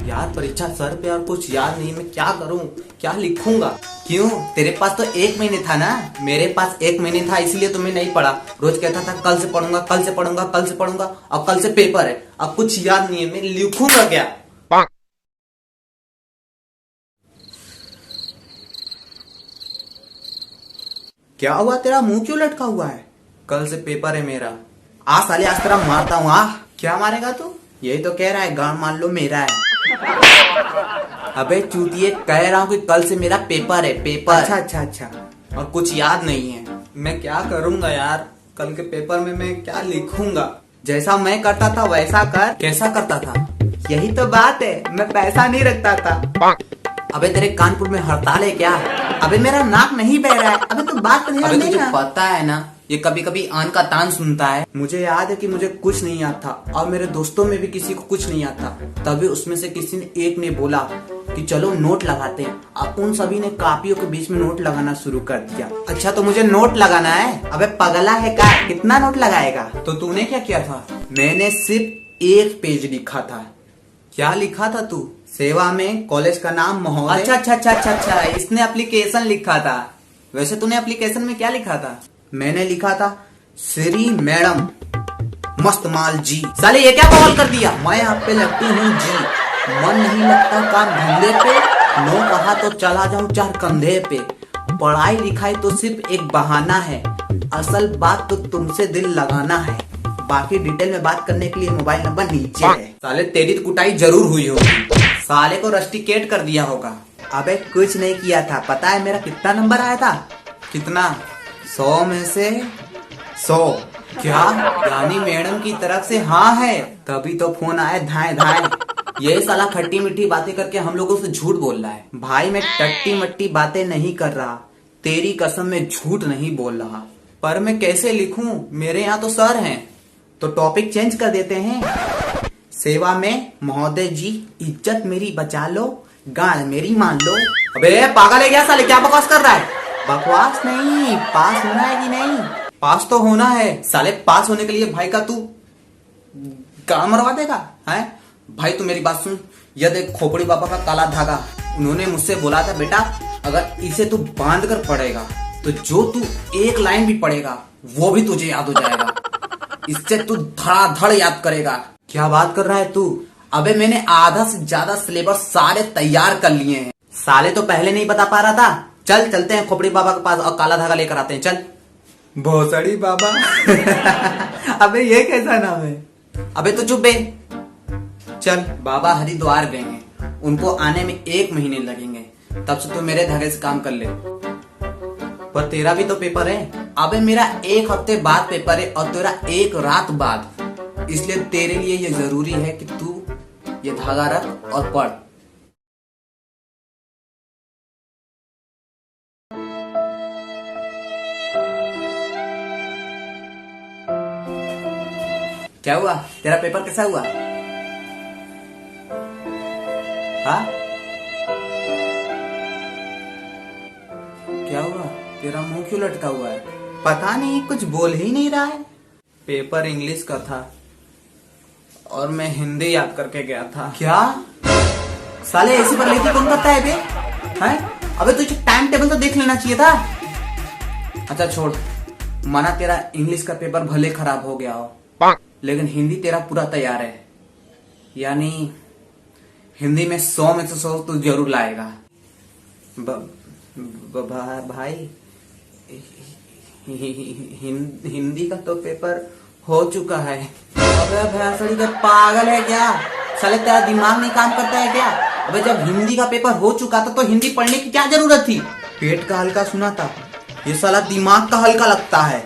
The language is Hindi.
यार परीक्षा सर पे और कुछ याद नहीं, मैं क्या करूं, क्या लिखूंगा। क्यों, तेरे पास तो 1 महीने था ना। मेरे पास 1 महीने था, इसलिए तो मैं नहीं पढ़ा। रोज कहता था कल से पढ़ूंगा, कल से पढ़ूंगा, कल से पढ़ूंगा। अब कल से पेपर है, अब कुछ याद नहीं है, मैं लिखूंगा क्या। क्या हुआ, तेरा मुंह क्यों लटका हुआ है। कल से पेपर है मेरा। आ साले, आज तेरा मारता हूँ। आ क्या मारेगा तू, यही तो कह रहा है गांड मान लो मेरा है। अबे चूतिए, कह रहा हूँ कि कल से मेरा पेपर है, पेपर। अच्छा अच्छा अच्छा, और कुछ याद नहीं है। मैं क्या करूंगा यार, कल के पेपर में मैं क्या लिखूंगा। जैसा मैं करता था वैसा कर। कैसा करता था, यही तो बात है, मैं पैसा नहीं रखता था। अबे तेरे कानपुर में हड़ताल है क्या। अबे मेरा नाक नहीं बह रहा है। अबे तू बात नहीं। अबे तुझे पता है ना, ये कभी कभी आन का तान सुनता है। मुझे याद है कि मुझे कुछ नहीं आता, और मेरे दोस्तों में भी किसी को कुछ नहीं आता। तभी उसमें से किसी ने एक ने बोला कि चलो नोट लगाते हैं। अब उन सभी ने कापियों के बीच में नोट लगाना शुरू कर दिया। अच्छा तो मुझे नोट लगाना है। अबे पगला है क्या, कितना नोट लगाएगा। तो तूने क्या किया था। मैंने सिर्फ 1 पेज लिखा था। क्या लिखा था तू। सेवा में कॉलेज का नाम महोदय। अच्छा अच्छा अच्छा अच्छा अच्छा, इसने एप्लीकेशन लिखा था। वैसे तूने एप्लीकेशन में क्या लिखा था। मैंने लिखा था श्री मैडम मस्त माल जी। साले ये क्या बवाल कर दिया। मैं आप पे लगती हूँ जी, मन नहीं लगता काम धंधे पे, नो कहा तो चला जाऊं 4 कंधे पे। पढ़ाई लिखाई तो सिर्फ एक बहाना है, असल बात तो तुमसे दिल लगाना है। बाकी डिटेल में बात करने के लिए मोबाइल नंबर नीचे है। साले तेरी तो कुटाई जरूर हुई होगी, साले को रस्टिकेट कर दिया होगा। अबे कुछ नहीं किया था, पता है मेरा कितना नंबर आया था। कितना। 100 में से 100। क्या, यानी मैडम की तरफ से हाँ है। तभी तो फोन आया धाए धाए। ये साला खट्टी मीठी बातें करके हम लोगों से झूठ बोल रहा है। भाई मैं टट्टी मट्टी बातें नहीं कर रहा, तेरी कसम में झूठ नहीं बोल रहा। पर मैं कैसे लिखूं, मेरे यहाँ तो सर हैं। तो टॉपिक चेंज कर देते हैं। सेवा में महोदय जी, इज्जत मेरी बचा लो, गाड़ मेरी मान लो। अबे पागल है क्या साले, क्या बकवास कर रहा है। बकवास नहीं, पास होना है कि नहीं। पास तो होना है साले, पास होने के लिए भाई का तू काम मरवा देगा है। भाई तू मेरी बात सुन, यह देख खोपड़ी बाबा का काला धागा। उन्होंने मुझसे बोला था बेटा अगर इसे तू बांध कर पढ़ेगा तो जो तू 1 लाइन भी पढ़ेगा वो भी तुझे याद हो जाएगा। इससे तू धड़ाधड़ याद करेगा। क्या बात कर रहा है तू। अबे मैंने आधा से ज्यादा सिलेबस सारे तैयार कर लिए हैं। साले तो पहले नहीं बता पा रहा था। चल चलते हैं खोपड़ी बाबा के पास और काला धागा लेकर आते हैं। चल। भोसड़ी बाबा। अबे ये कैसा नाम है। अबे तो चुप बे। चल, बाबा हरिद्वार गए हैं, उनको आने में 1 महीने लगेंगे। तब से तू मेरे धागे से काम कर ले। पर तेरा भी तो पेपर है। अबे मेरा 1 हफ्ते बाद पेपर है और तेरा 1 रात बाद। इसलिए तेरे लिए ये जरूरी है कि तू ये धागा रख और पढ़। क्या हुआ, तेरा पेपर कैसा हुआ। हाँ क्या हुआ, तेरा मुंह क्यों लटका हुआ है। पता नहीं, कुछ बोल ही नहीं रहा है। पेपर इंग्लिश का था और मैं हिंदी याद करके गया था। क्या साले ऐसे पर लिखी कौन करता है बे। हैं? अबे तुझे टाइम टेबल तो देख लेना चाहिए था। अच्छा छोड़, माना तेरा इंग्लिश का पेपर भले खराब हो गया हो, लेकिन हिंदी तेरा पूरा तैयार है। यानी हिंदी में 100 में से 100 तू जरूर लाएगा। भाई हिंदी का तो पेपर हो चुका है। अबे भैंसड़ी का पागल है क्या, साले तेरा दिमाग नहीं काम करता है क्या। अबे जब हिंदी का पेपर हो चुका था तो हिंदी पढ़ने की क्या जरूरत थी। पेट का हल्का सुना था, ये साला दिमाग का हल्का लगता है।